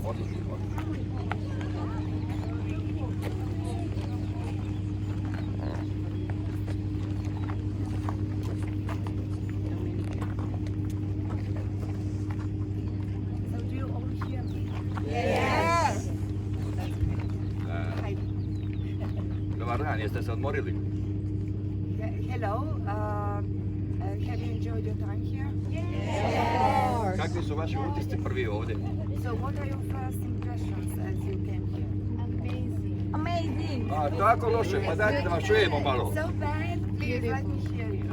odlično. Dobar dan, jeste se odmorili? Hello, have you enjoyed your time here? Yes. Kakvi su vaši utisci prvi ovdje? So what are your first impressions as you came here? Amazing. A, tako loše, pa dajte da vas čujemo malo. So bad, please let me hear you.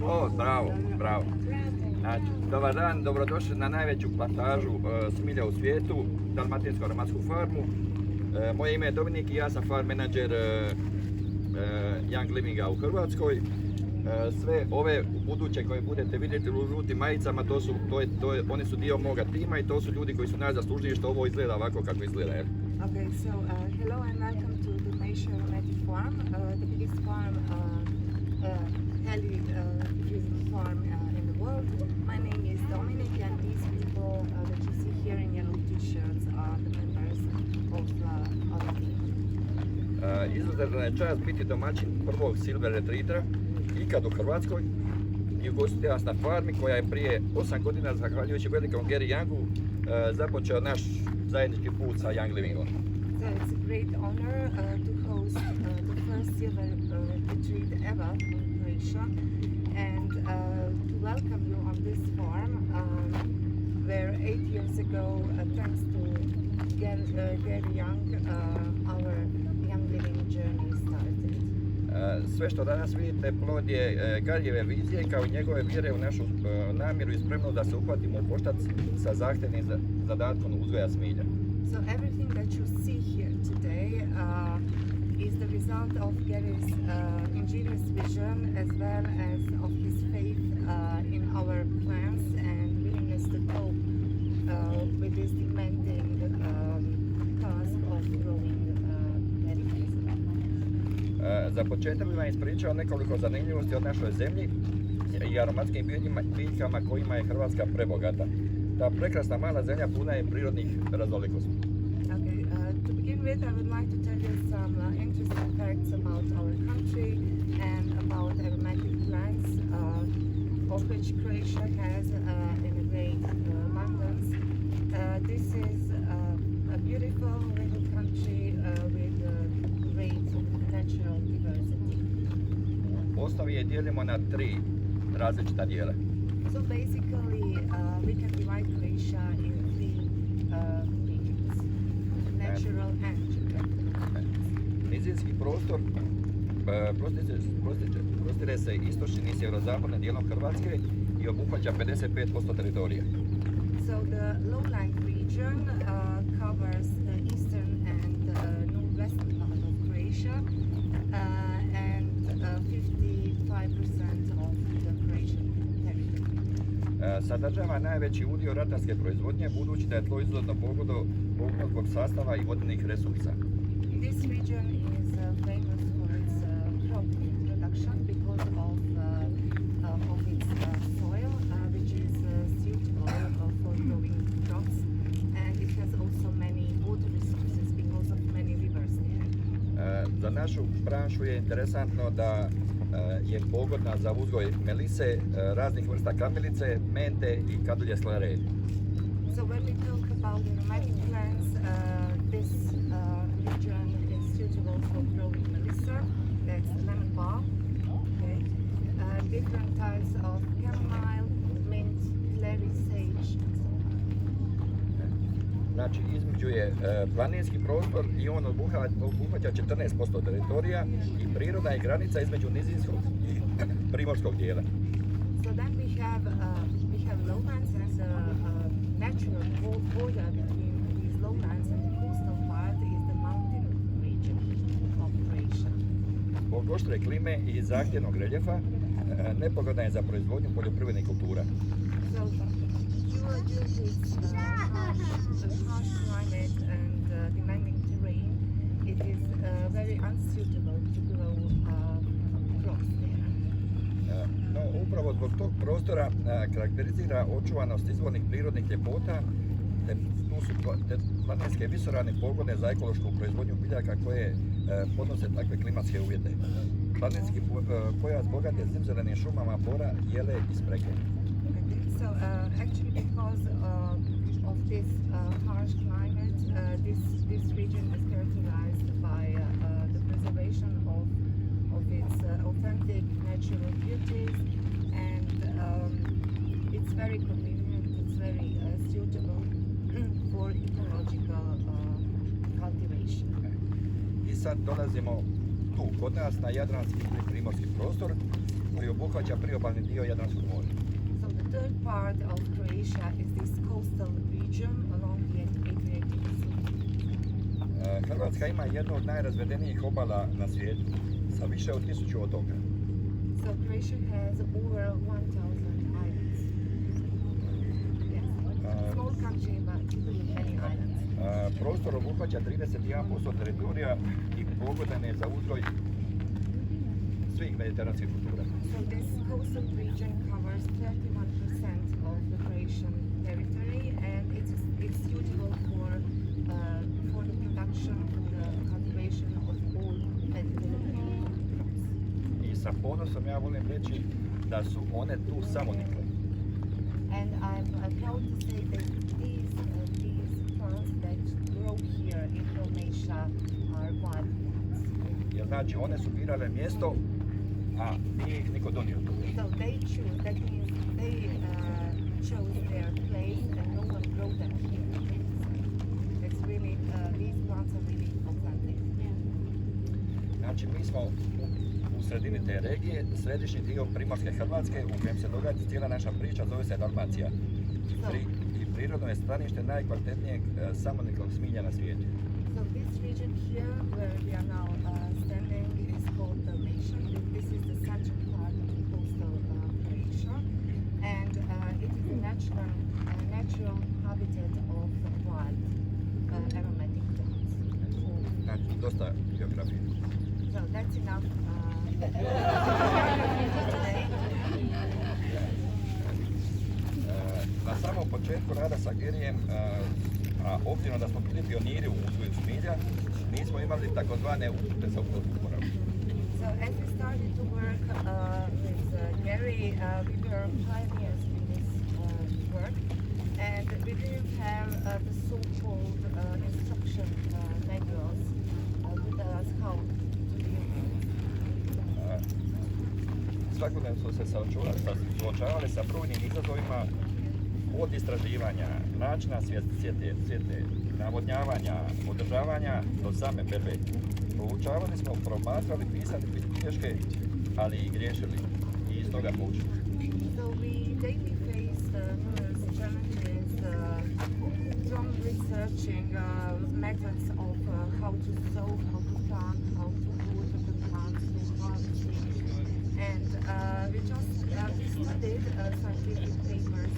O, bravo, bravo. Znači, dobar dan, dobrodošli na najveću plantažu smilja u svijetu, Dalmatinsku aromatsku farmu. Moje ime je Dominik i ja sam farm menadžer Ginhdagunga u Hrvatskoj. Sve ove buduće koje budete vidjeti u žutim majicama, oni su dio moga tima i to su ljudi koji su najzaslužniji što ovo izgleda ovako kako izgleda. Okay, so hello and welcome to Dalmatia Farm, the biggest farm, Helichrysum farm in the world. My name is Dominic and these people that you see here in yellow t-shirts are the members of our team. Izuzetna je čast biti domaćin prvog silver retreatera ikad u Hrvatskoj i ugostiti vas na farmi koja je prije 8 godina, zahvaljujući velikom Ginhdagungu, započeo naš zajednički put sa Ginhdagungom. So it's a great honor to host the first silver retreat ever in Croatia and to welcome you on this farm where 8 years ago, thanks to Ginhdagun, our young living journey started. Sve što danas vidite plod je Galjeve vizije kao i njegove vjere u našu namjeru i spremnost da se uhvatimo u koštac sa zahtjevnim zadatkom uzgoja smilja. So everything that you see here today is the result of Gary's ingenious vision as well as of his faith in our plans and willingness to cope with this demanding task of growing Helichrysum. Za početak bih vam ispričao nekoliko zanimljivosti od našoj zemlji i aromatskim biljkama kojima je Hrvatska prebogata. Ta prekrasna mala zemlja puna je prirodnih raznolikosti. Okay, to begin with, I would like to tell you some interesting facts about our country and about aromatic plants, of which Croatia has in a great abundance. This is a beautiful little country with great natural diversity. U osnovi je dijelimo na 3 različita dijela. So basically, we can divide Croatia in 3 regions, natural and geographical. Nizinski prostor prostire se istočnim i sjeverozapadnim dijelom Hrvatske i obuhvaća 55% teritorija. So the lowland region covers the eastern and northwestern part of Croatia and 55% of the Croatian territory. Sadržava najveći udio ratarske proizvodnje budući da je tlo izuzetno pogodno zbog sastava i vodenih resursa. This region is famous for its crop production because of its soil, which is suitable for growing crops, and it has also many water resources because of many rivers there. Za našu branšu je interesantno da je pogodna za uzgoj melise, raznih vrsta kamilice, mente i kadulje slare. So when we talk about aromatic plants, this region is suitable for growing melissa, that's lemon balm, okay. Different types of chamomile, mint, clary, sage. Znači, između je planinski prostor i on obuhvaća 14% teritorija i prirodna je granica između nizinskog i primorskog dijela. So then we have lowlands and natural border between these lowlands and the coastal part is the mountain region of Croatia. Zbog oštre klime i zahtjevnog reljefa nepogodna je za proizvodnju poljoprivrednih kultura. So due to its harsh climate and demanding terrain, it is very unsuitable to grow crops there. No, upravo zbog tog prostora karakterizira očuvanost izvornih prirodnih ljepota tu su planinske visorane pogone za ekološku proizvodnju biljaka koje podnose takve klimatske uvjete. Planinski pojas bogat je zimzelenim šumama bora, jele i sprege. So actually because of this harsh climate, this region is characterized by the preservation of its authentic natural beauties, and it's very convenient, it's very suitable for ecological cultivation. I sad dolazimo tu kod nas na jadranski ili primorski prostor koji obuhvaća priobalni dio Jadranskog mora. So the third part of Croatia is this coastal region along the Adriatic Sea. Hrvatska ima jednu od najrazvedenijih obala na svijetu sa više od 1000 otoka. So Croatia has over 1,000 islands. Yes. Small country, but many islands. Prostor obuhvaća 31% teritorija i pogodan je za uzgoj svih mediteranskih kultura. So this coastal region covers 31% of the Croatian territory, and it's suitable for the production, the cultivation of all Mediterranean crops. I sa ponosom ja volim reći da su one tu samonikle. And I'm proud to say that these plants that grow here in Dalmatia are wild plants. Jer znači one su birale mjesto, a nije ih niko donio. So they choose, that means they chose their place and no one grew them here. It's really, these plants are really authentic. Znači mi smo u sredini te regije, središnji dio primorske Hrvatske u kojem se događa cijela naša priča, zove se Dalmacija. I prirodno je stanište najkvalitetnijeg samoniklog smilja na svijetu. So this region here where we are now standing is called Dalmatia. This is the central part of the coastal Croatia, and it is a natural habitat of wild aromatic plants. Znači, dosta geografije. So that's enough. Na samom početku rada sa Gerijem, a obzirom da smo bili pioniri u uzgoju smilja, nismo imali takozvane upute za uporabu. So as we started to work with Gary, we were pioneers in this work, and we didn't have the so-called instruction manuals with us how to deal with. Svakodnevno smo se suočavali sa brojnim izazovima od istraživanja, načina sjete, navodnjavanja, održavanja do same berbe. Poučavali smo, promatrali, pisali bilješke, ali i griješili i iz toga poučili. So we daily face numerous challenges from researching methods of how to sow, how to plant, how to water the plants, to harvesting. And we just studied scientific papers,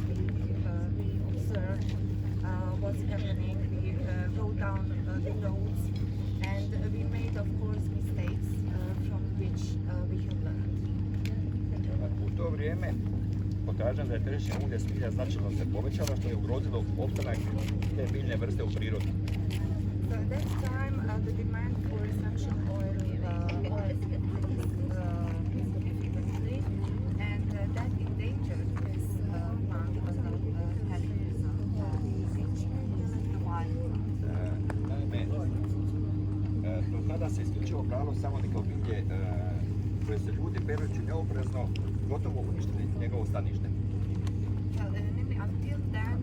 we observed what's happening, we wrote down the notes, and we made, of course, mistakes from which we have learned. U to vrijeme pokažem da je tržište ulje smilja značajno se povećalo, što je ugrozilo opstanak te biljne vrste u prirodi. So at that time, the demand for essential oil significantly, and that endangered this plant of Helichrysum, the wild plant. Naime, do tada se isključivo bralo samoniklo bilje koje se ljudi berući neoprezno gotovo uništili njegovo stanište. So, until then,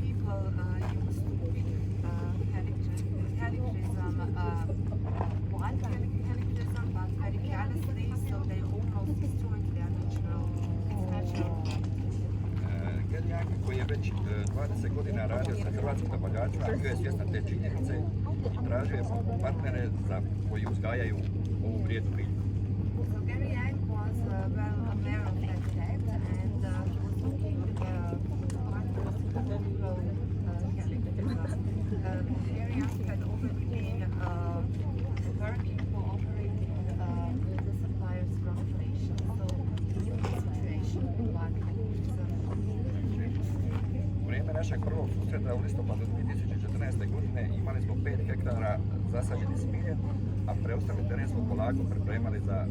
people used to pick Helichrysum, wild Helichrysum, but very carelessly, so they almost destroyed their natural Ginhdagun, koji je već 20 godina radio sa hrvatskim dobavljačima, bio je svjestan te činjenice i tražio je partnere koji uzgajaju ovu vrijednu bilju. So Gary Yang was well aware of that fact, and he was looking for partners to grow Helichrysum. Gary Yang had already been working, cooperating with the suppliers from Croatia, so he knew the situation about Helichrysum. U vrijeme našeg prvog susreta u listopadu 2014. godine imali smo 5 hektara zasađeni smilje, a preostali teren smo polako pripremali za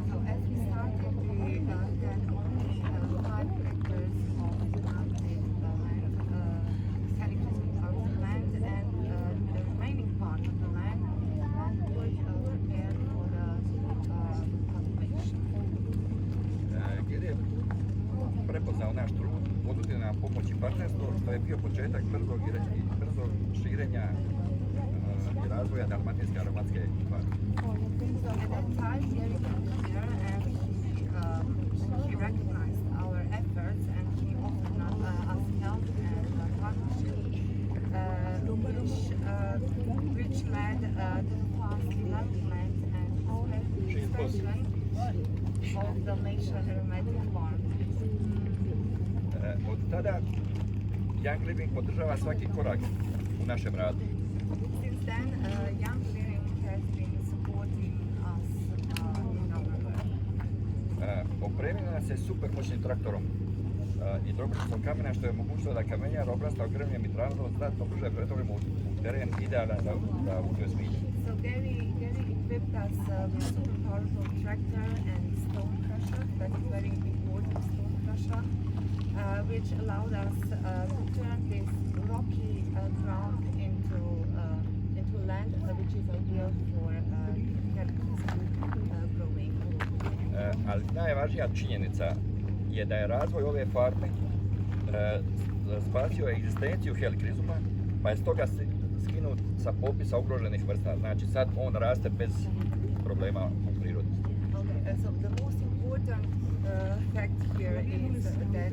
So as we started, we had only 5 hectares of planted land, Helichrysum land, and the remaining part of the land was prepared for the cultivation. Jer je prepoznao naš trud, ponudio nam pomoć i partnerstvo, što je bio početak brzog širenja i razvoja dalmatinske aromatske farme. So at that time, Jerry came here and he recognized our efforts and he offered us help and partnership, which led to the fast development and expansion of the Dalmatia Aromatic Farm. Od tada Young Living podržava svaki korak u našem radu. Since then, Young Living has been supporting us in our work. Opremila nas je super moćnim traktorom i drobičicom kamena, što je omogućilo da kamenjar obrasta ogrevnjem i tranom znatno brže pretvorimo u teren idealan za uzgoj smilja. So Gary equipped us with super powerful tractor and stone crusher, that is very important stone crusher, which allowed us to turn this rocky ground into land which is ideal for growing. Ali najvažnija činjenica je da je razvoj ove farme spasio egzistenciju Helichrysuma, pa je stoga skinut sa popisa ugroženih vrsta. Znači sad on raste bez problema u prirodi. Okay, so the most important fact here is that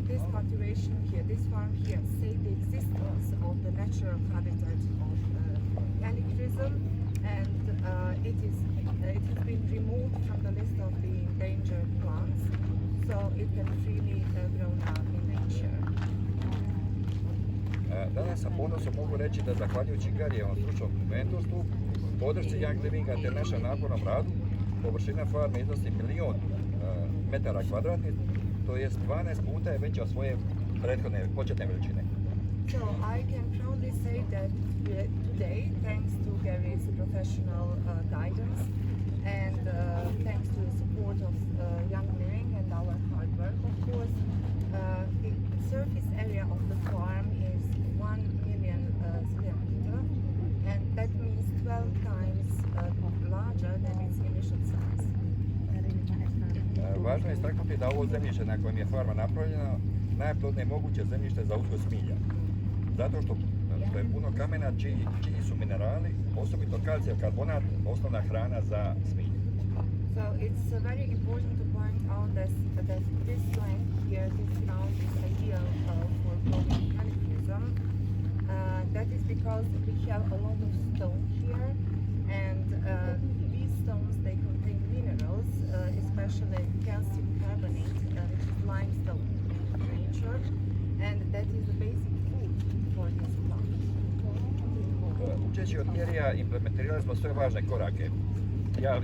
this cultivation here, this farm here, saved the existence of the natural habitat of Helichrysum, and it has been removed from the list of the endangered plants, so it can freely grow now in nature. Danas sa ponosom mogu reći da zahvaljujući Garijevom stručnom mentorstvu, podršci Young Livinga te našem napornom radu, površina farme iznosi 1.000.000 metara kvadratnih, to jest 12 puta je veća od svoje prethodne početne veličine. So I can proudly say that today, thanks to Gary's professional guidance and thanks to the support of Young Living and our hard work, of course, the surface area of the farm is 1 million square meter, and that means 12 times larger than its initial size. Važno je istaknuti da ovo zemljište na kojem je farma napravljena najplodnije moguće zemljište za uzgoj smilja. Zato što je puno kamena čiji su minerali, osobito kalcijev karbonat, osnovna hrana za smilje. So it's very important to point out that this land here, this ground is ideal for growing Helichrysum. That is because we have a lot of stone here, and these stones, they contain minerals, especially calcium carbonate, which is limestone in nature, and that is the basic food for this plant. Učeći od Garyja implementirali smo sve važne korake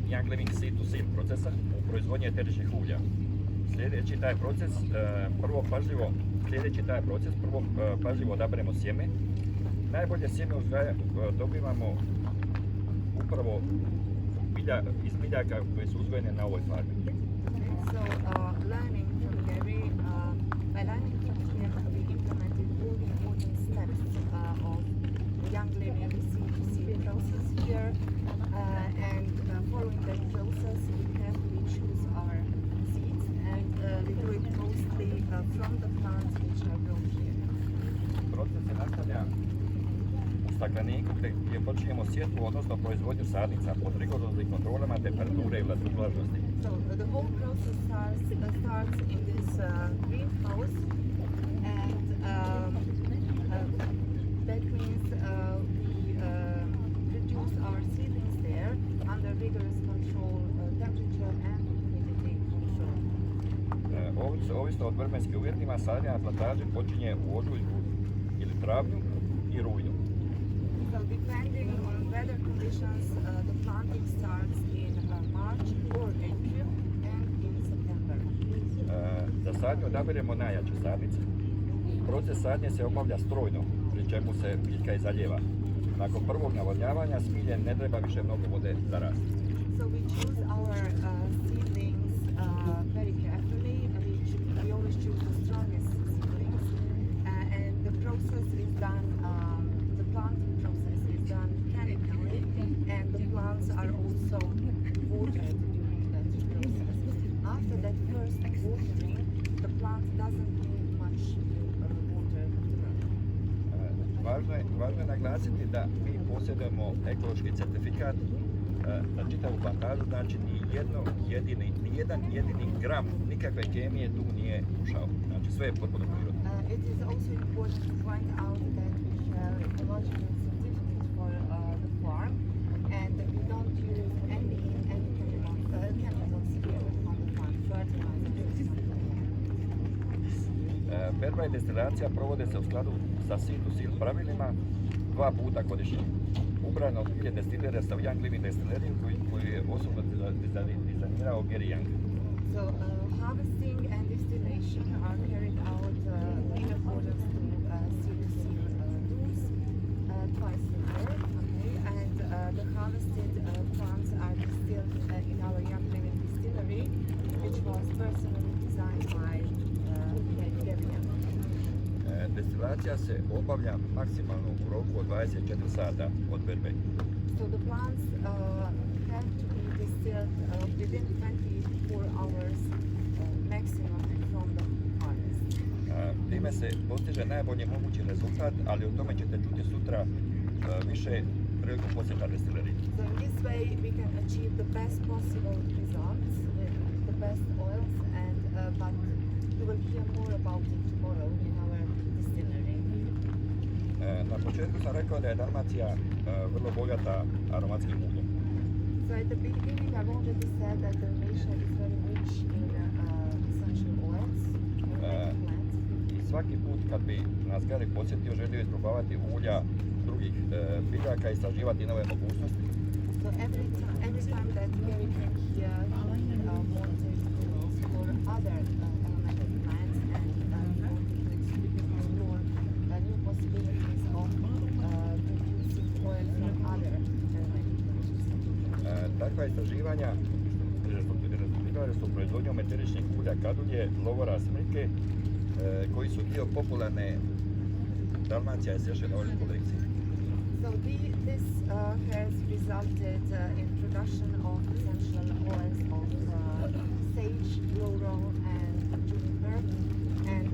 Young Living seed to seal procesa u proizvodnji eteričnih ulja. Sljedeći taj proces prvo pažljivo odaberemo sjeme. Najbolje sjeme dobivamo upravo iz biljaka koje su uzgojene na ovoj farmi. So learning from Gary, by learning from him, we implemented all the important steps of Young Living seed process here, and following that process, we carefully choose our seeds, and we do it mostly from the plants which are grown here. Proces se nastavlja u stakleniku gdje počinjemo sjetvu, odnosno proizvodnju sadnica pod rigoroznim kontrolama temperature i vlažnosti. So the whole process starts in this greenhouse, and that means we produce our seedlings there under rigorous control, temperature and humidity control. Ovisno od vremenskim uvjetima, sadnja na plantaži počinje u ožujku ili travnju i rujnu. So depending on weather conditions, the planting starts in March or April and in September. Za sadnju odabiremo najjače sadnice. Proces sadnje se obavlja strojno, pri čemu se biljka i zalijeva. Nakon prvog navodnjavanja smilje ne treba više mnogo vode za rast. So we choose our seedlings very carefully. We always choose the strongest seedlings, and the process is done. The planting process is done mechanically, and the plants are also watered during that process. After that first watering, the plant doesn't need much water. Važno je naglasiti da mi posjedujemo ekološki certifikat za čitavu plantažu, znači ni jedan jedini gram nikakve kemije tu nije ušao. Znači sve je potpuno prirodno. It is also important to point out that we have ecological certificate for the farm, and we don't use any chemicals here on the farm, fertilizers. Berba i destilacija provode se u skladu sa seed-to-seal pravilima 2 puta godišnje. Ubrano od bilje destilere sa Young Living Distillery koji je osobno dizajnirao Ginhdagun. So harvesting and distillation are carried out in accordance to seed-to-seal rules twice a year. Okay? And the harvested plants are distilled in our Young Living Distillery, which was personally designed by Ginhdagun. Destilacija se obavlja maksimalno u roku od 24 sata od berbe. So the plants have to be distilled within 24 hours maximum from the harvest. Time se postiže najbolji mogući rezultat, ali o tome ćete čuti sutra više prilikom posjeta destilerije. So in this way we can achieve the best possible results with the best oils, and but you will hear more about it tomorrow in our distillery. Na početku sam rekao da je Dalmacija vrlo bogata aromatskim uljem. So at the beginning I already said that Dalmatia is very rich in essential oils, plants. I svaki put kad bi nas Gary posjetio, želio isprobavati ulja drugih biljaka i istraživati nove mogućnosti. So every time that Gary came here, he wanted to explore other aromatic plants, and he wanted to explore new possibilities of producing oil from other aromatic plants. Takva istraživanja rezultirale su proizvodnjom eteričnih ulja kadulje, lovora, smrike, koji su dio popularne Dalmatia Essential Oil kolekcije. So this has resulted in production of essential oils of sage, laurel, and juniper. And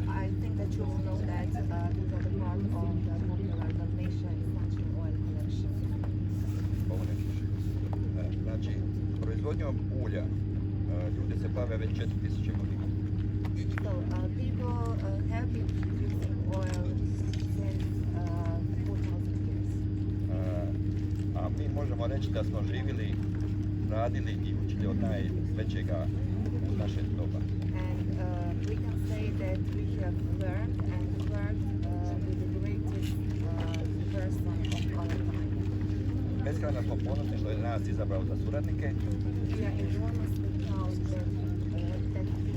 I think that you all know that these are the part of the popular Dalmatia essential oil collection. Znači, proizvodnjom ulja ljudi se bave već 4000 godina. So people have been producing oil since 4,000 years. A mi možemo reći da smo živjeli, radili i učili od najvećega u naše doba. And we can say that we have learned and worked with the greatest person of our time. Beskrajno smo ponosni što je nas izabrao za suradnike. We are enormously proud that he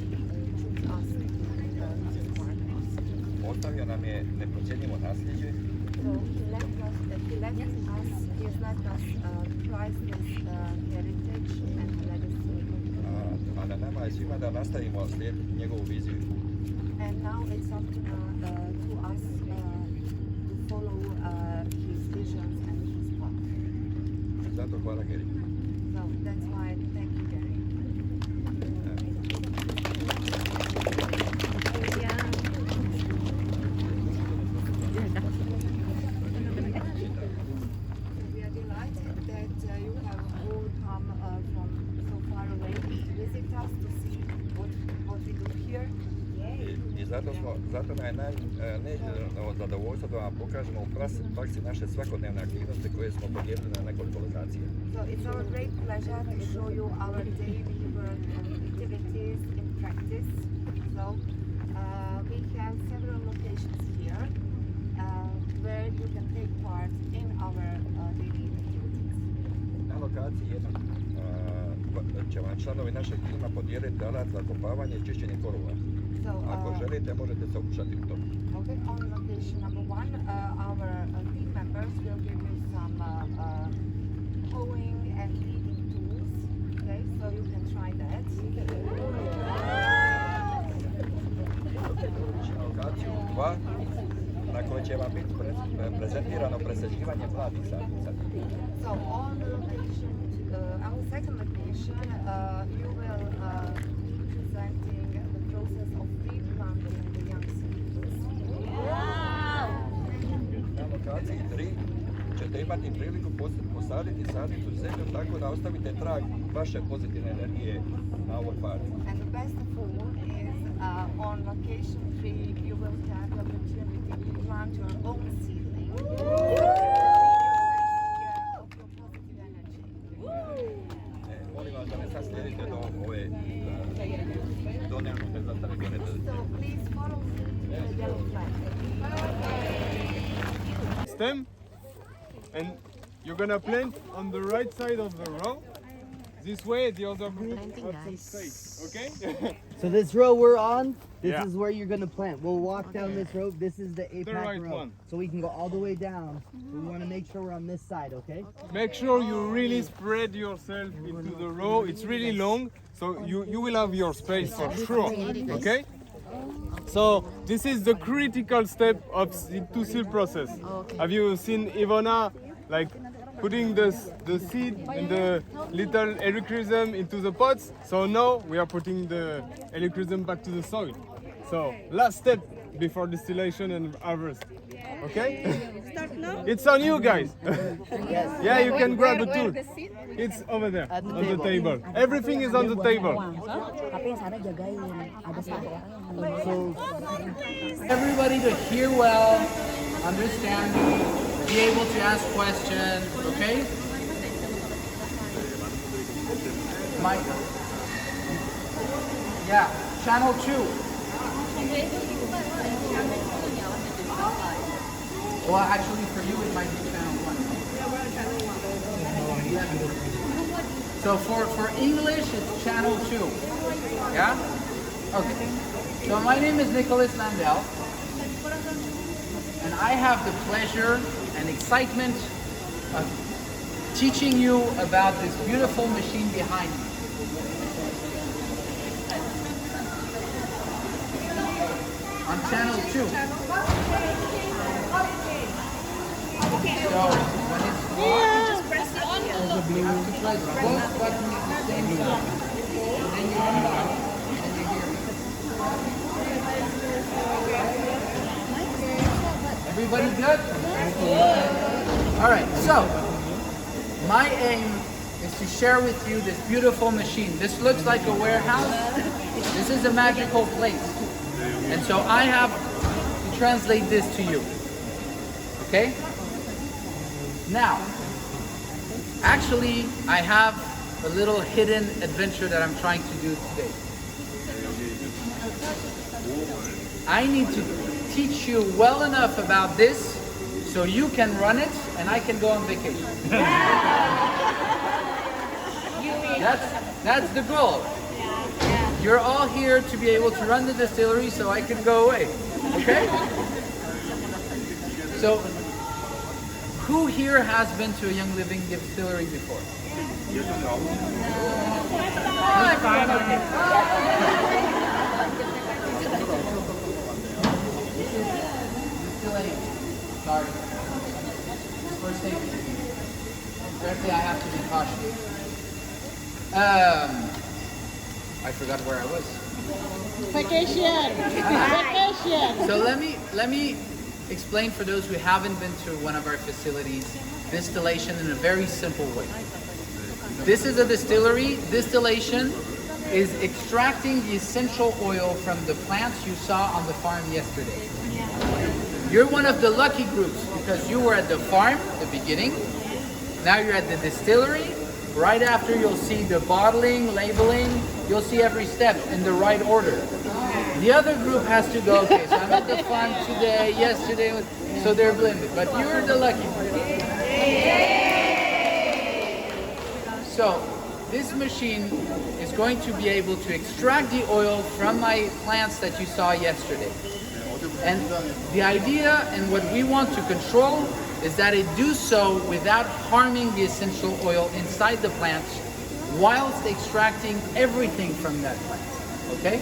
chose us as partners. Ostavio nam je neprocjenjivo nasljeđe. So he left us priceless heritage and legacy. A na nama je svima da nastavimo slijediti njegovu viziju. And now it's up to us to follow his visions and his path. Zato hvala Gary. So that's why thank you, Gary. We are delighted that you have all come from so far away to visit us, to see what we do here. I zato nam je neizmjerno zadovoljstvo da vam pokažemo u praksi naše svakodnevne aktivnosti koje smo podijelili na nekoliko lokacija. So it's our great pleasure to show you our daily work and activities in practice. So we have several locations here where you can take part in our daily activities. Na lokaciji jednom će vam članovi našeg tima podijeliti alat za kopavanje i čišćenje korova. So, Ako želite, možete se okušati to. okay, on location number 1, our team members will give you some hoeing and weeding tools. Okay, so you can try that. Na lokaciju 2, na kojoj će vam biti prezentirano presađivanje mladih sadnica. So on the location, our second location, you will be presenting the process of replanting the young seedlings. Na lokaciji 3 ćete imati priliku posaditi sadnicu u zemlju tako da ostavite trag vaše pozitivne energije na ovoj farmi. And the best of all is on location 3, you will have the opportunity to plant your own seedling. Of your positive energy. Molim vas da ne sad slijedite do ove donjavnute zastave gore. So please follow me to the yellow flag. Stem, and you're gonna plant on the right side of the row. This way, the other group have some space. Okay? So this row we're on, this Yeah. is where you're gonna plant. We'll walk down this road. This is the APAC right row. one. So we can go all the way down. We want to make sure we're on this side, okay? Make sure you really spread yourself into the row. It's really long, so you will have your space for sure. Okay? So this is the critical step of the two-seal process. Have you seen Ivona like putting the seed and the little Helichrysum into the pots? So now we are putting the Helichrysum back to the soil. So last step before distillation and harvest. Okay? It's on you guys. Yeah, you can grab a tool. It's over there At the on the table. table. Everything is on the table. Tapi yang sana jagain ada satu orang. So Everybody to hear well, understand me, be able to ask questions, okay? Mike. Yeah, channel 2. Well, actually for you it might be channel 1. So for English it's channel 2. Yeah? Okay. So my name is Nicholas Landell, and I have the pleasure and excitement of teaching you about this beautiful machine behind me. On channel 2. So when it's just press it on. You have to press both buttons at the same time. And then you unlock and you hear me. Everybody good? All right, so my aim is to share with you this beautiful machine. This looks like a warehouse. This is a magical place. And so I have to translate this to you. Okay? Now, actually, I have a little hidden adventure that I'm trying to do today. I need to teach you well enough about this so you can run it and I can go on vacation. That's the goal. You're all here to be able to run the distillery so I can go away. Okay? So, who here has been to a Young Living distillery before? Sorry. First thing. Apparently I have to be cautious. I forgot where I was. Vacation. Vacation. So let me explain for those who haven't been to one of our facilities, distillation in a very simple way. This is a distillery. Distillation is extracting the essential oil from the plants you saw on the farm yesterday. You're one of the lucky groups because you were at the farm at the beginning. Now you're at the distillery. Right after you'll see the bottling, labeling, you'll see every step in the right order. The other group has to go, okay, so I'm at the farm today, yesterday, so they're blended. But you're the lucky group. So, this machine is going to be able to extract the oil from my plants that you saw yesterday. And the idea and what we want to control is that it do so without harming the essential oil inside the plant whilst extracting everything from that plant. Okay?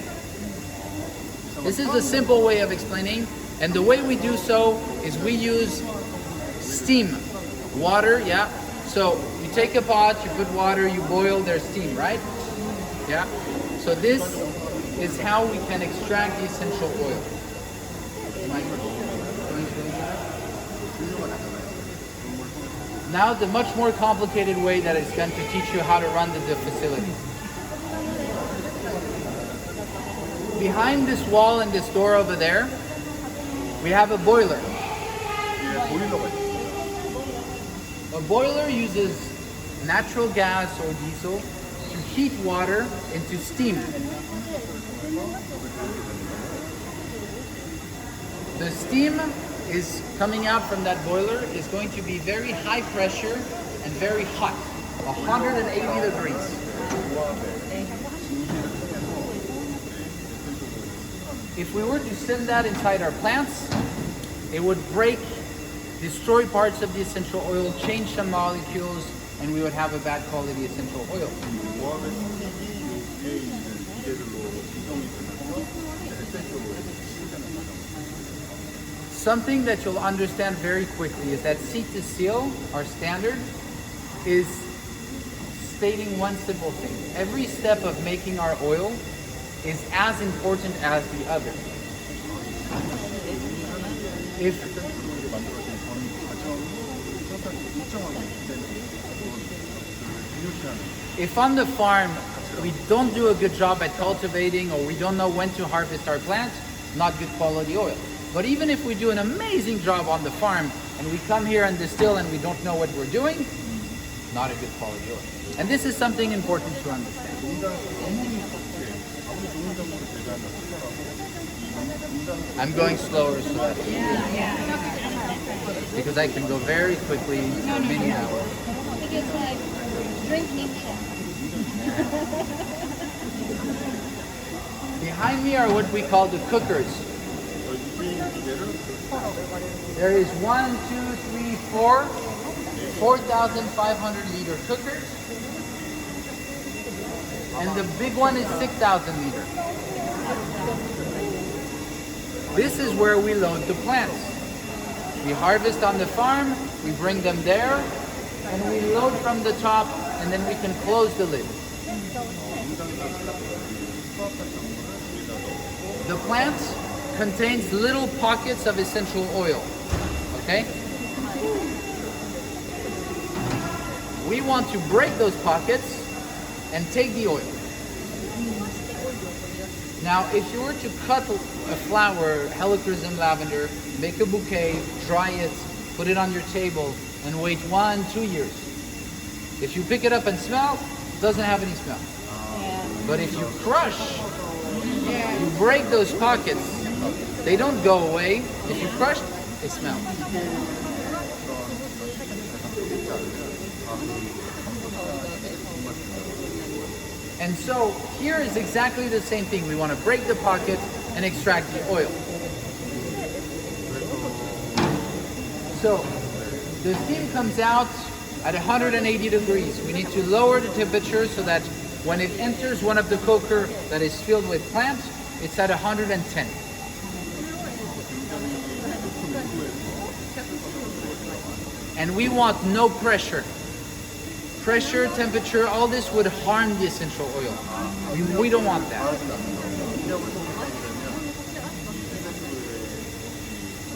This is a simple way of explaining, and the way we do so is we use steam, water, yeah? So you take a pot, you put water, you boil, there's steam, right? Yeah? So this is how we can extract the essential oil. Now the much more complicated way that is going to teach you how to run the facility. Behind this wall and this door over there, we have a boiler. A boiler uses natural gas or diesel to heat water into steam. The steam is coming out from that boiler is going to be very high pressure and very hot, 180 degrees. If we were to send that inside our plants, it would break, destroy parts of the essential oil, change some molecules, and we would have a bad quality essential oil. Something that you'll understand very quickly is that seed to seal, our standard, is stating one simple thing. Every step of making our oil is as important as the other. If on the farm we don't do a good job at cultivating, or we don't know when to harvest our plants, not good quality oil. But even if we do an amazing job on the farm and we come here and distill and we don't know what we're doing, not a good quality oil. And this is something important to understand. I'm going slower so that because I can go very quickly for many hours. Behind me are what we call the cookers. There is 1, 2, 3, 4, 4,500 liter cookers, and the big one is 6,000 liter. This is where we load the plants. We harvest on the farm, we bring them there, and we load from the top, and then we can close the lid. The plant contains little pockets of essential oil, okay? We want to break those pockets and take the oil. Now, if you were to cut a flower, Helichrysum lavender, make a bouquet, dry it, put it on your table, and wait 1, 2 years. If you pick it up and smell, it doesn't have any smell. But if you crush, you break those pockets, they don't go away. If you crush, they smell. And so here is exactly the same thing. We want to break the pocket and extract the oil. So the steam comes out at 180 degrees. We need to lower the temperature so that when it enters one of the cooker that is filled with plants, it's at 110. And we want no pressure. Pressure, temperature, all this would harm the essential oil. We don't want that.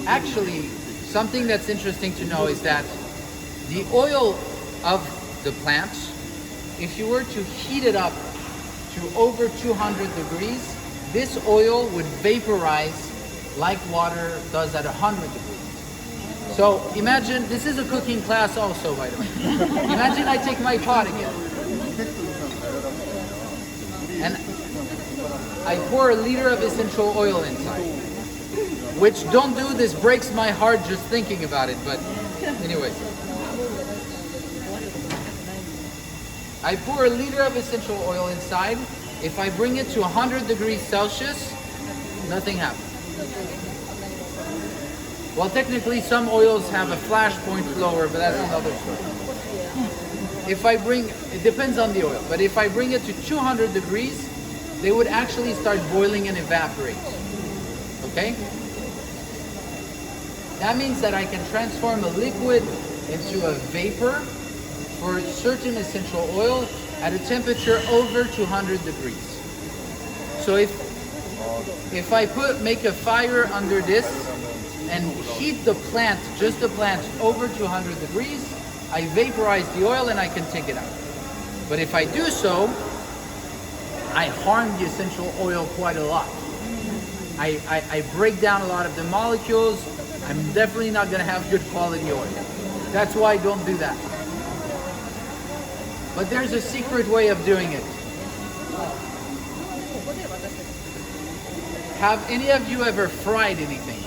Actually, something that's interesting to know is that the oil of the plants, if you were to heat it up to over 200 degrees, this oil would vaporize like water does at 100 degrees. So imagine, this is a cooking class also, by the way. Imagine I take my pot again. And I pour a liter of essential oil inside. Which, don't do this, breaks my heart just thinking about it, but anyways. I pour a liter of essential oil inside. If I bring it to 100 degrees Celsius, nothing happens. Well, technically some oils have a flash point lower, but that's another story. If I bring, it depends on the oil, but if I bring it to 200 degrees, they would actually start boiling and evaporate. Okay? That means that I can transform a liquid into a vapor for certain essential oil at a temperature over 200 degrees. So if I make a fire under this and heat the plant, just the plant, over 200 degrees, I vaporize the oil and I can take it out. But if I do so, I harm the essential oil quite a lot. I break down a lot of the molecules. I'm definitely not going to have good quality oil. That's why I don't do that. But there's a secret way of doing it. Have any of you ever fried anything?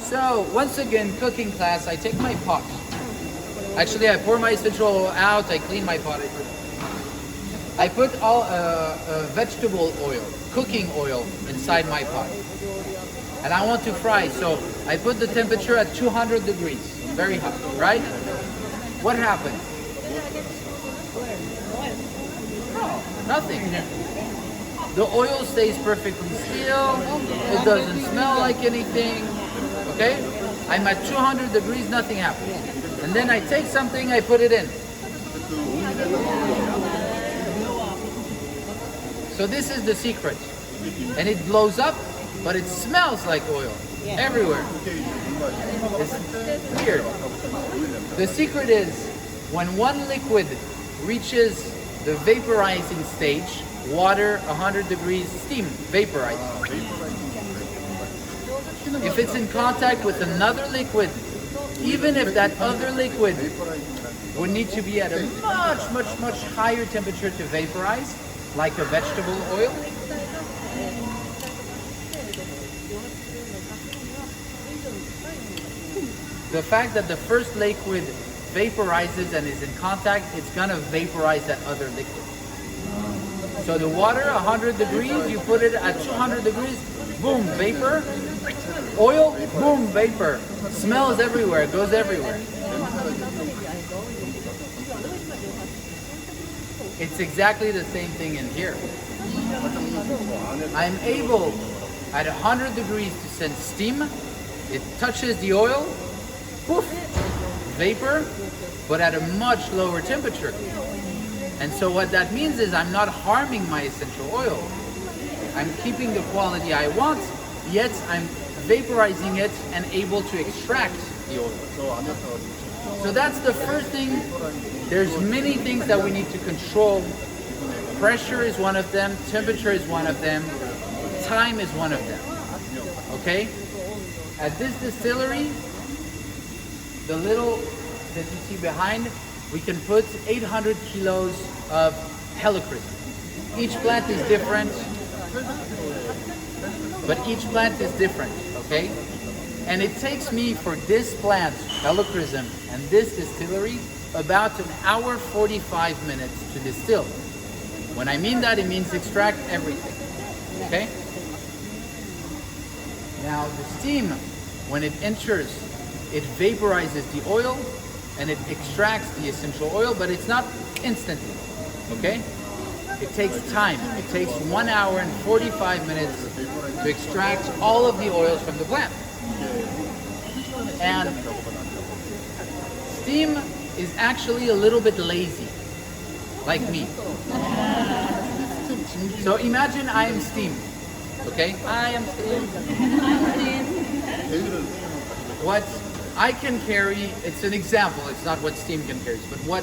So, once again, cooking class, I take my pot. Actually, I pour my essential oil out, I clean my pot. I put all vegetable oil, cooking oil, inside my pot. And I want to fry, so I put the temperature at 200 degrees, very hot, right? What happens? Oh, nothing. The oil stays perfectly still, it doesn't smell like anything, okay? I'm at 200 degrees, nothing happens. And then I take something, I put it in. So this is the secret. And it blows up, but it smells like oil everywhere. It's weird. The secret is when one liquid reaches the vaporizing stage, water, 100 degrees, steam, vaporizing. If it's in contact with another liquid, even if that other liquid would need to be at a much higher temperature to vaporize, like a vegetable oil, the fact that the first liquid vaporizes and is in contact, it's gonna vaporize that other liquid. So the water, 100 degrees, you put it at 200 degrees, boom, vapor. Oil, boom, vapor. Smells everywhere, goes everywhere. It's exactly the same thing in here. I'm able, at 100 degrees, to send steam. It touches the oil, poof, vapor, but at a much lower temperature. And so what that means is I'm not harming my essential oil. I'm keeping the quality I want, yet I'm vaporizing it and able to extract the oil. So that's the first thing. There's many things that we need to control. Pressure is one of them, temperature is one of them, time is one of them. Okay? At this distillery, the little that you see behind, we can put 800 kilos of Helichrysum. Each plant is different, but each plant is different, okay? And it takes me for this plant, Helichrysum, and this distillery, about 1 hour 45 minutes to distill. When I mean that, it means extract everything, okay? Now the steam, when it enters, it vaporizes the oil and it extracts the essential oil, but it's not instantly, okay? It takes time. It takes 1 hour and 45 minutes to extract all of the oils from the plant. And steam is actually a little bit lazy, like me. So imagine I am steam, okay? I am steam. What I can carry, it's an example, it's not what steam can carry, but what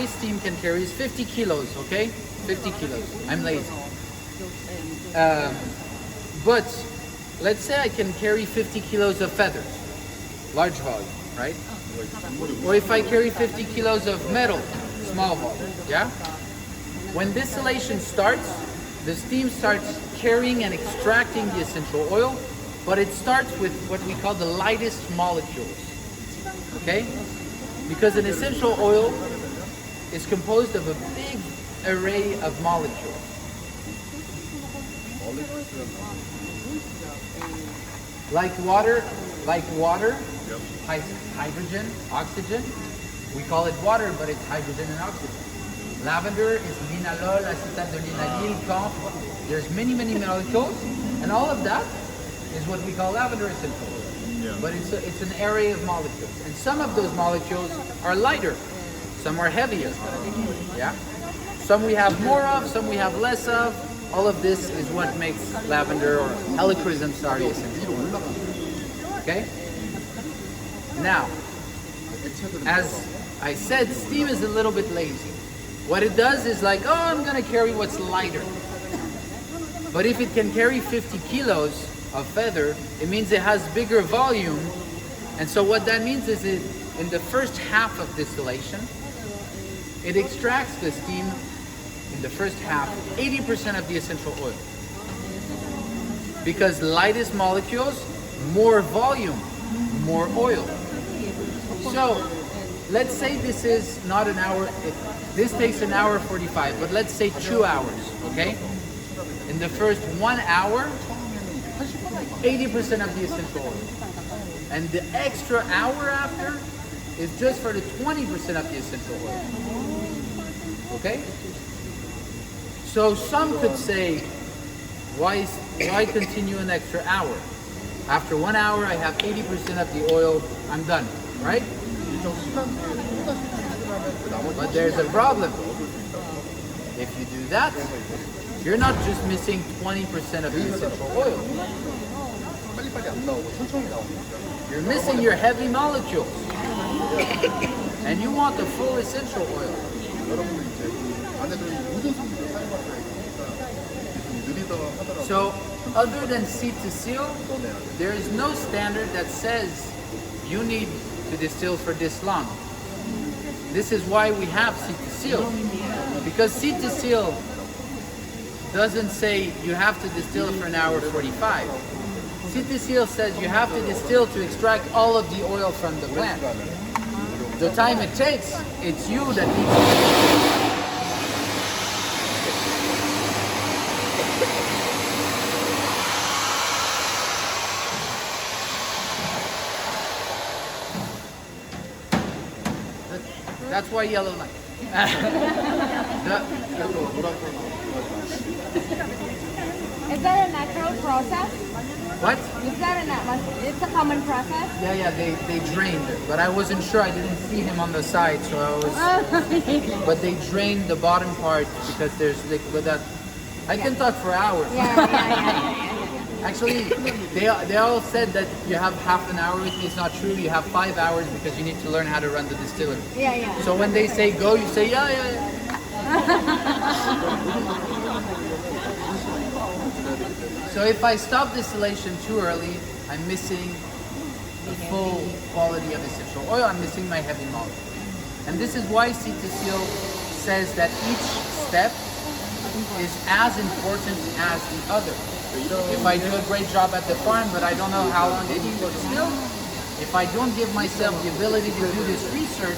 steam can carry is 50 kilos, okay? 50 kilos. I'm lazy. But let's say I can carry 50 kilos of feathers, large volume, right? Or if I carry 50 kilos of metal, small volume, yeah? When distillation starts, the steam starts carrying and extracting the essential oil, but it starts with what we call the lightest molecules, okay? Because an essential oil is composed of a big array of molecules. Like water, hydrogen, oxygen. We call it water, but it's hydrogen and oxygen. Lavender is linalol, acetate de linallyl, camphor. There's many molecules, and all of that is what we call lavender essential oil. But it's an array of molecules, and some of those molecules are lighter, some are heavier. Yeah, some we have more of, some we have less of. All of this is what makes lavender or Helichrysum essential oil. Okay. Now, as I said, steam is a little bit lazy. What it does is like, oh, I'm gonna carry what's lighter. But if it can carry 50 kilos of feather, it means it has bigger volume. And so what that means is in the first half of distillation, it extracts the steam in the first half, 80% of the essential oil. Because lightest molecules, more volume, more oil. So let's say this is not an hour, this takes an hour 45, but let's say 2 hours, okay? In the first 1 hour, 80% of the essential oil. And the extra hour after is just for the 20% of the essential oil. Okay? So some could say, why continue an extra hour? After 1 hour, I have 80% of the oil, I'm done, right? But there's a problem. If you do that, you're not just missing 20% of the essential oil. You're missing your heavy molecules. And you want the full essential oil. So, other than seed to seal, there is no standard that says you need to distill for this long. This is why we have seed to seal. Because seed to seal doesn't say you have to distill for an hour 45. Seed to seal says you have to distill to extract all of the oil from the plant. The time it takes, it's you that needs to. That's why yellow light. Is that a natural process? What? Is that it's a common process? Yeah, they drained it, but I wasn't sure. I didn't see him on the side, so I was. But they drained the bottom part because there's liquid that. I can talk for hours. Yeah. Actually, they all said that you have half an hour with me. It's not true. You have 5 hours because you need to learn how to run the distillery. Yeah. So when they say go, you say yeah. So if I stop distillation too early, I'm missing the full quality of essential oil. I'm missing my heavy molecule. And this is why seed to seal says that each step is as important as the other. If I do a great job at the farm, but I don't know how long they need to distill, if I don't give myself the ability to do this research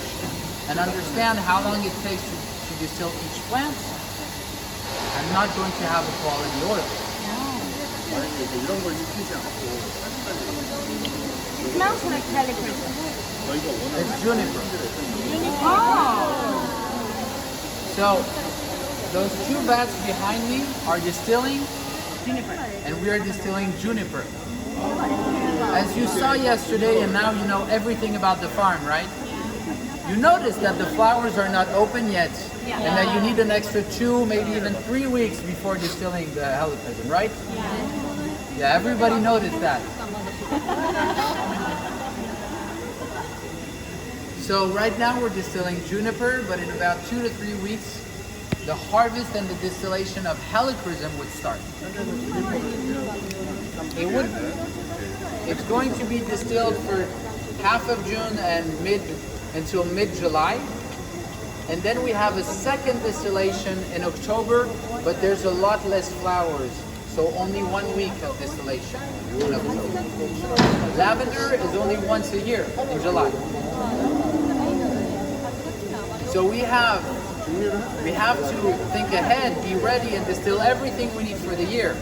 and understand how long it takes to distill each plant, I'm not going to have a quality oil. It smells like Helichrysum. It's juniper. Oh! So, those two vats behind me are distilling, and we are distilling juniper. As you saw yesterday, and now you know everything about the farm, right? You notice that the flowers are not open yet, and that you need an extra 2, maybe even 3 weeks before distilling the Helichrysum, right? Yeah, everybody noticed that. So right now we're distilling juniper, but in about 2 to 3 weeks, the harvest and the distillation of Helichrysum would start. It's going to be distilled for half of June and until mid-July. And then we have a second distillation in October, but there's a lot less flowers. So only 1 week of distillation in October. Lavender is only once a year in July. So we have to think ahead, be ready, and distill everything we need for the year.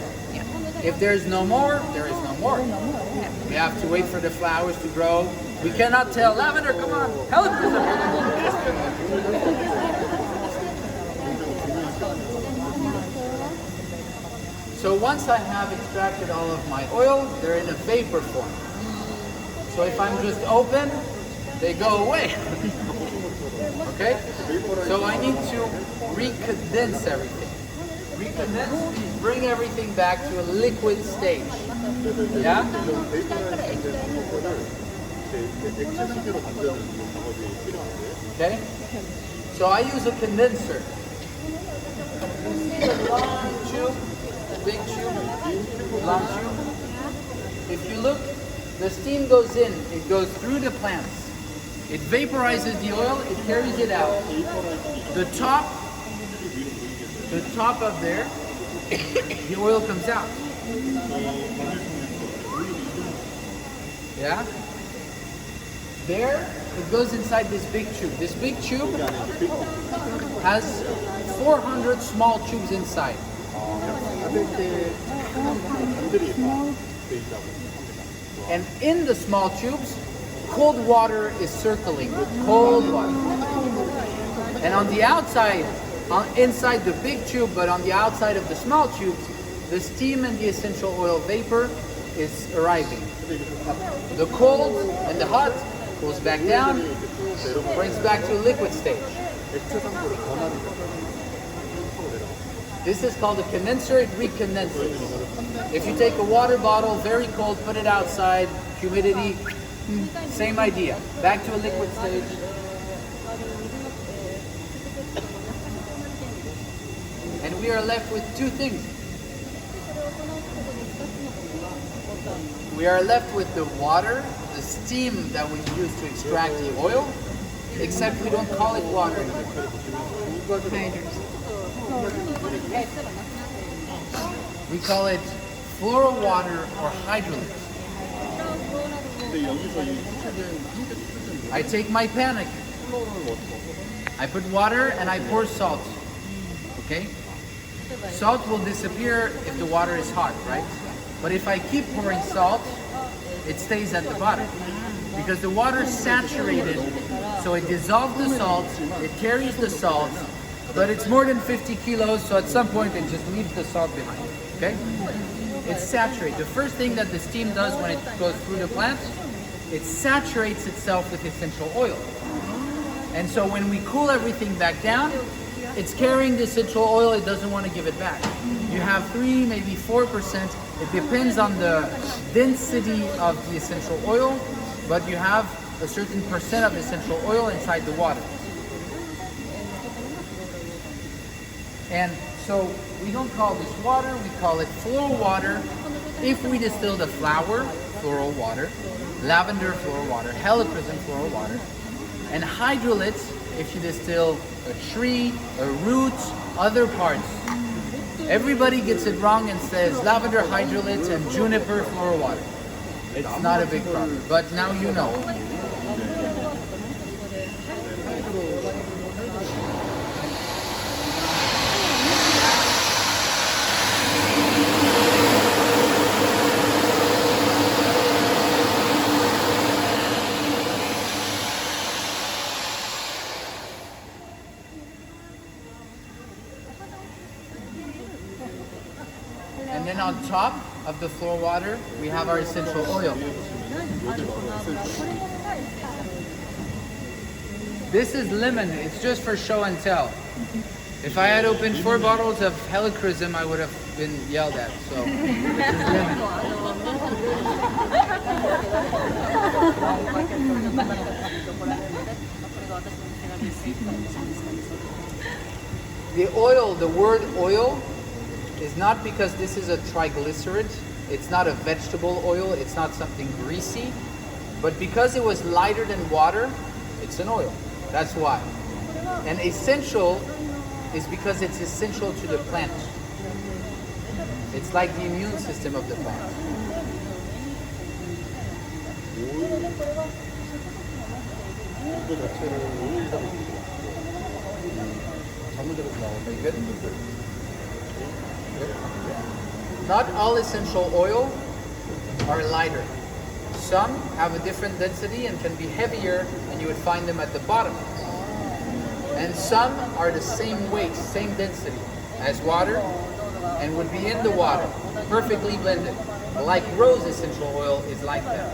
If there's no more, there is no more. We have to wait for the flowers to grow. We cannot tell lavender, come on, Helichrysum. So once I have extracted all of my oil, they're in a vapor form. So if I'm just open, they go away. Okay? So I need to recondense everything. Recondense means bring everything back to a liquid stage. Yeah? Okay? So I use a condenser. Long tube, big tube, long tube. If you look, the steam goes in, it goes through the plants. It vaporizes the oil, it carries it out. The top up there, the oil comes out. Yeah? There, it goes inside this big tube. This big tube has 400 small tubes inside. And in the small tubes, cold water is circling, cold water. And on the outside, inside the big tube, but on the outside of the small tubes, the steam and the essential oil vapor is arriving. The cold and the hot goes back down, brings back to a liquid stage. This is called a condenser, it recondenses. If you take a water bottle, very cold, put it outside, humidity, same idea. Back to a liquid stage. And we are left with two things. We are left with the water, the steam that we use to extract the oil, except we don't call it water anymore. We call it floral water or hydrolyte. I take my pan again. I put water and I pour salt. Okay? Salt will disappear if the water is hot, right? But if I keep pouring salt, it stays at the bottom. Because the water is saturated, so it dissolves the salt, it carries the salt, but it's more than 50 kilos, so at some point it just leaves the salt behind. Okay? It's saturated. The first thing that the steam does when it goes through the plant, it saturates itself with essential oil. And so when we cool everything back down, it's carrying the essential oil, it doesn't want to give it back. You have 3, maybe 4%. It depends on the density of the essential oil, but you have a certain percent of essential oil inside the water. And so we don't call this water, we call it floral water. If we distill the flower, floral water, lavender, floral water, Helichrysum, floral water, and hydrolyte, if you distill a tree, a root, other parts. Everybody gets it wrong and says lavender, hydrolyte, and juniper, floral water. It's not a big problem, but now you know. And then on top of the floral water, we have our essential oil. This is lemon, it's just for show and tell. If I had opened 4 bottles of Helichrysum, I would have been yelled at, so this is lemon. The oil, the word oil, is not because this is a triglyceride, it's not a vegetable oil, it's not something greasy, but because it was lighter than water, it's an oil. That's why. And essential is because it's essential to the plant. It's like the immune system of the plant. Very good. Not all essential oil are lighter. Some have a different density and can be heavier, and you would find them at the bottom. And some are the same weight, same density as water, and would be in the water, perfectly blended. Like rose essential oil is like that.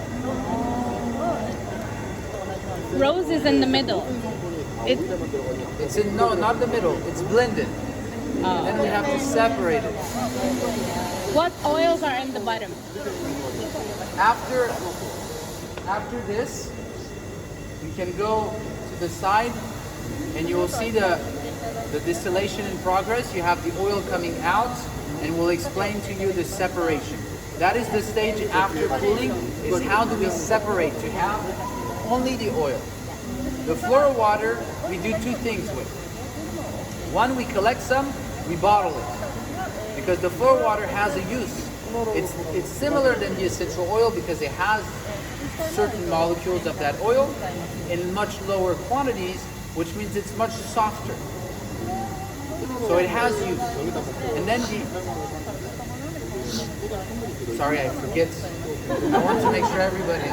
Rose is in the middle. It's in, no, not the middle, it's blended. And then we have to separate it. What oils are in the bottom? After this, we can go to the side and you will see the distillation in progress. You have the oil coming out, and we'll explain to you the separation. That is the stage after cooling, is how do we separate to have only the oil. The floral water, we do two things with. One, we collect some, we bottle it. Because the floral water has a use. It's similar than the essential oil because it has certain molecules of that oil in much lower quantities, which means it's much softer. So it has use. And then sorry, I forget. I want to make sure everybody.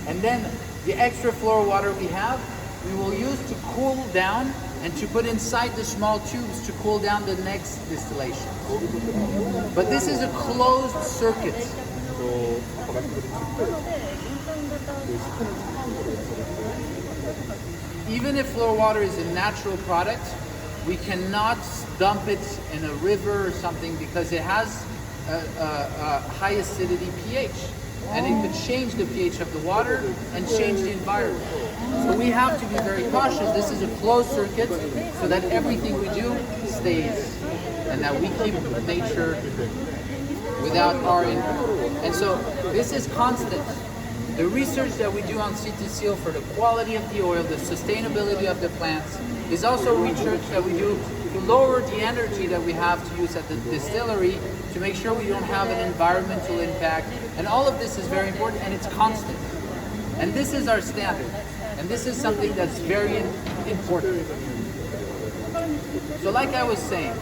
And then the extra floral water we have, we will use to cool down and to put inside the small tubes to cool down the next distillation. But this is a closed circuit. Even if floral water is a natural product, we cannot dump it in a river or something because it has a high acidity pH. And it could change the pH of the water and change the environment. So we have to be very cautious. This is a closed circuit so that everything we do stays and that we keep nature without our input. And so this is constant. The research that we do on Citisil for the quality of the oil, the sustainability of the plants, is also research that we do to lower the energy that we have to use at the distillery to make sure we don't have an environmental impact. And all of this is very important, and it's constant. And this is our standard. And this is something that's very important. So like I was saying,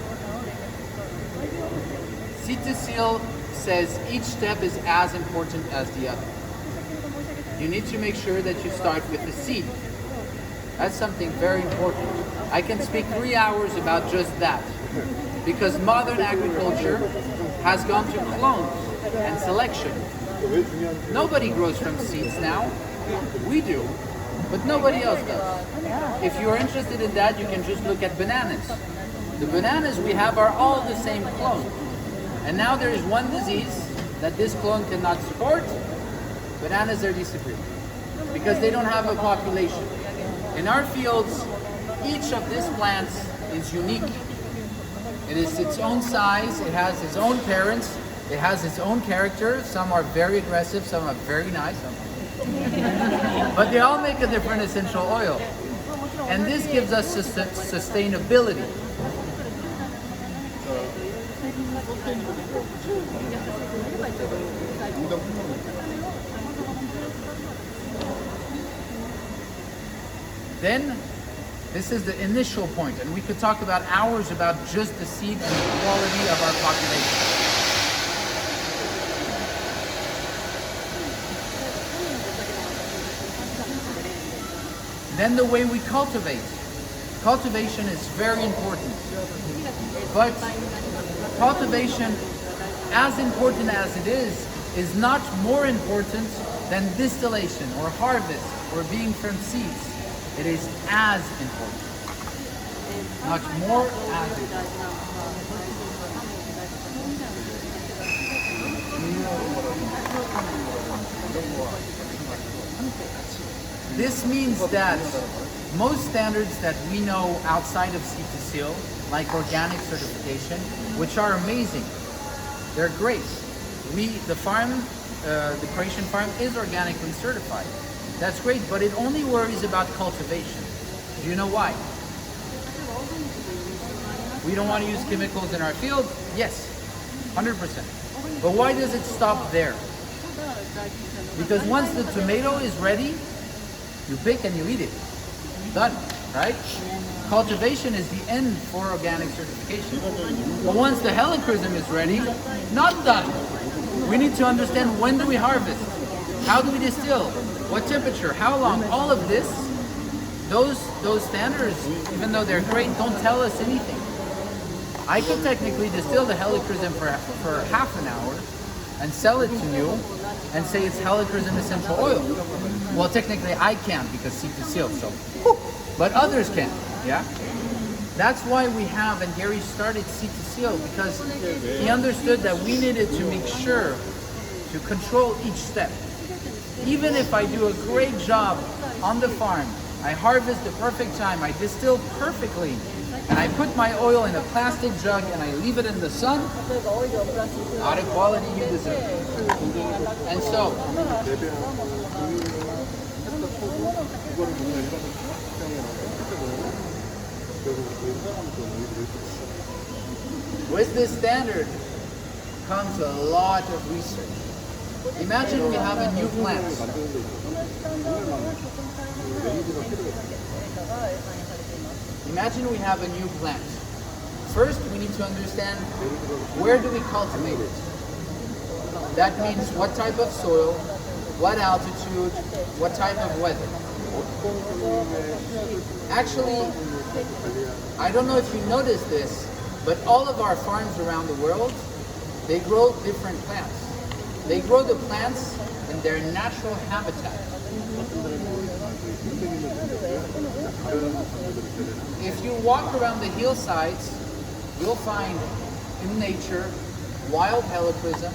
Citisil says each step is as important as the other. You need to make sure that you start with the seed. That's something very important. I can speak 3 hours about just that. Because modern agriculture has gone to clones and selection. Nobody grows from seeds now. We do, but nobody else does. If you're interested in that, you can just look at bananas. The bananas we have are all the same clone. And now there is one disease that this clone cannot support. Bananas are disappearing because they don't have a population. In our fields, each of these plants is unique. It is its own size, it has its own parents, it has its own character. Some are very aggressive, some are very nice. But they all make a different essential oil. And this gives us sustainability. Then, this is the initial point, and we could talk about hours about just the seed and the quality of our population. Then the way we cultivate. Cultivation is very important. But cultivation, as important as it is not more important than distillation or harvest or being from seeds. It is as important. Much more as important. This means that most standards that we know outside of Citisil, like organic certification, which are amazing, they're great. The farm, the Croatian farm is organically certified. That's great, but it only worries about cultivation. Do you know why? We don't want to use chemicals in our field? Yes, 100%. But why does it stop there? Because once the tomato is ready, you pick and you eat it. Done, right? Cultivation is the end for organic certification. But once the Helichrysum is ready, not done. We need to understand, when do we harvest? How do we distill? What temperature? How long? All of this, those standards, even though they're great, don't tell us anything. I could technically distill the Helichrysum for half an hour and sell it to you and say it's Helichrysum essential oil. Well, technically I can't because seed to seal, so. But others can, yeah? That's why we have, and Gary started seed to seal, because he understood that we needed to make sure to control each step. Even if I do a great job on the farm, I harvest the perfect time, I distill perfectly, and I put my oil in a plastic jug and I leave it in the sun, not a quality you deserve. And so, with this standard comes a lot of research. Imagine we have a new plant. Imagine we have a new plant. First, we need to understand, where do we cultivate it? That means what type of soil, what altitude, what type of weather. Actually, I don't know if you noticed this, but all of our farms around the world, they grow different plants. They grow the plants in their natural habitat. If you walk around the hillsides, you'll find in nature wild helichrysum,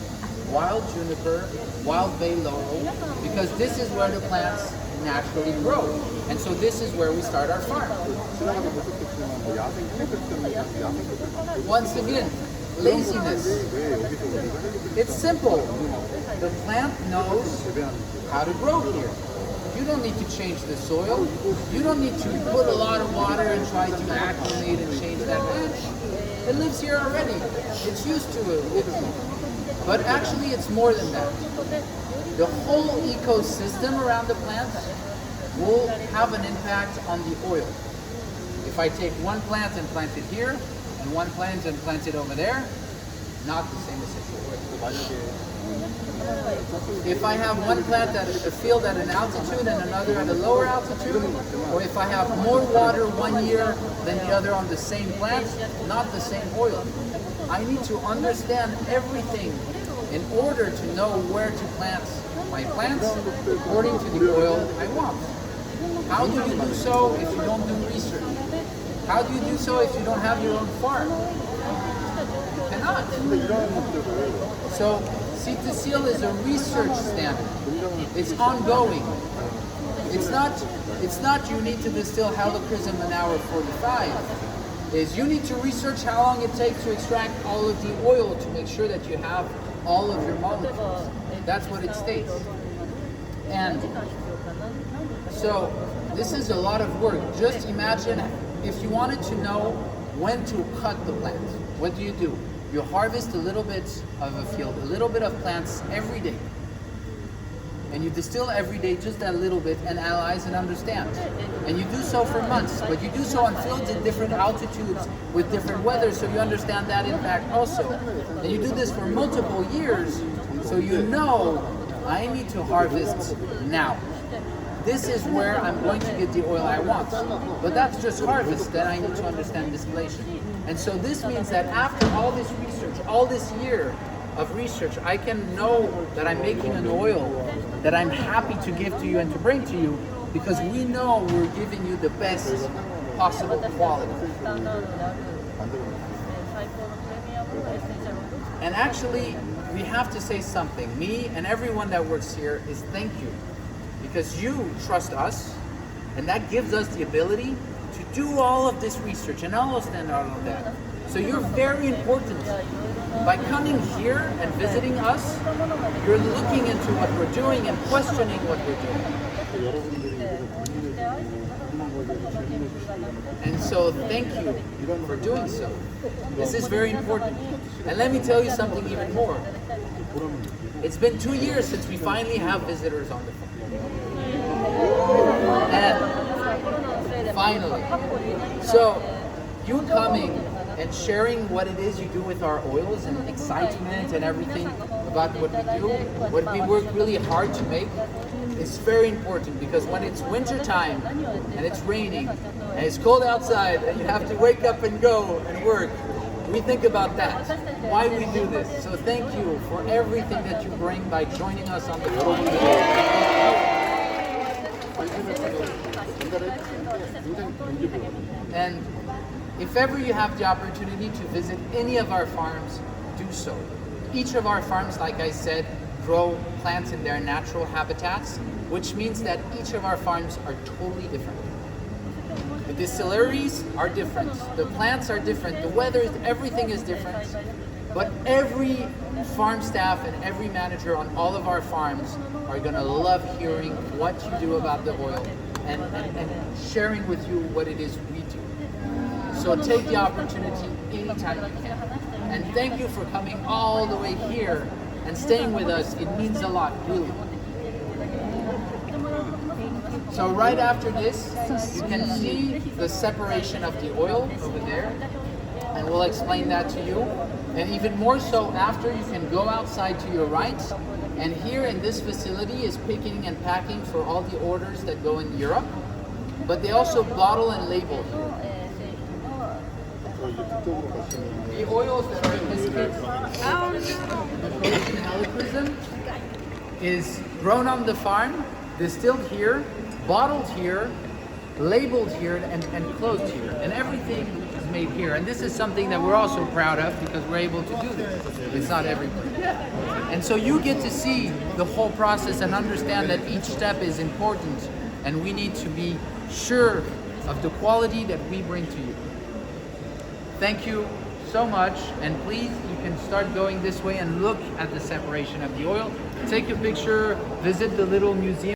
wild juniper, wild bay laurel, because this is where the plants naturally grow. And so this is where we start our farm. Once again, laziness. It's simple. The plant knows how to grow here. You don't need to change the soil. You don't need to put a lot of water and try to acclimate and change that patch. It lives here already. It's used to it. But actually it's more than that. The whole ecosystem around the plants will have an impact on the oil. If I take one plant and plant it here, and one plant and plant it over there, not the same essential oil. If I have one plant at a field at an altitude and another at a lower altitude, or if I have more water one year than the other on the same plant, not the same oil. I need to understand everything in order to know where to plant my plants according to the oil I want. How do you do so if you don't do research? How do you do so if you don't have your own farm? You cannot. So, seed to seal is a research standard. It's ongoing. It's not you need to distill Helichrysum an hour 45. Is you need to research how long it takes to extract all of the oil to make sure that you have all of your molecules. That's what it states. And so this is a lot of work. Just imagine if you wanted to know when to cut the plant. What do? You harvest a little bit of a field, a little bit of plants every day. And you distill every day just that little bit and analyze and understand. And you do so for months, but you do so on fields at different altitudes with different weather, so you understand that impact also. And you do this for multiple years, so you know I need to harvest now. This is where I'm going to get the oil I want. But that's just harvest, then I need to understand distillation. And so this means that after all this research, all this year of research, I can know that I'm making an oil that I'm happy to give to you and to bring to you, because we know we're giving you the best possible quality. And actually, we have to say something. Me and everyone that works here is thank you. Because you trust us, and that gives us the ability to do all of this research and understand all of that. So you're very important. By coming here and visiting us, you're looking into what we're doing and questioning what we're doing. And so thank you for doing so. This is very important. And let me tell you something even more. It's been 2 years since we finally have visitors on the farm. And finally. So you coming and sharing what it is you do with our oils and excitement and everything about what we do, what we work really hard to make, is very important, because when it's winter time and it's raining and it's cold outside and you have to wake up and go and work, we think about that, why we do this. So thank you for everything that you bring by joining us on the farm. And if ever you have the opportunity to visit any of our farms, do so. Each of our farms, like I said, grow plants in their natural habitats, which means that each of our farms are totally different. The distilleries are different, the plants are different, the weather, everything is different. But every farm staff and every manager on all of our farms are gonna love hearing what you do about the oil and sharing with you what it is we do. So take the opportunity anytime you can. And thank you for coming all the way here and staying with us. It means a lot, really. So right after this, you can see the separation of the oil over there, and we'll explain that to you. And even more so after, you can go outside to your right, and here in this facility is picking and packing for all the orders that go in Europe, but they also bottle and label here. The oils that are in this case, the Helichrysum, is grown on the farm, distilled here, bottled here, labeled here, and closed here. And everything is made here. And this is something that we're also proud of, because we're able to do this. It's not everybody. And so you get to see the whole process and understand that each step is important, and we need to be sure of the quality that we bring to you. Thank you so much, and please, you can start going this way and look at the separation of the oil. Take a picture, visit the little museum.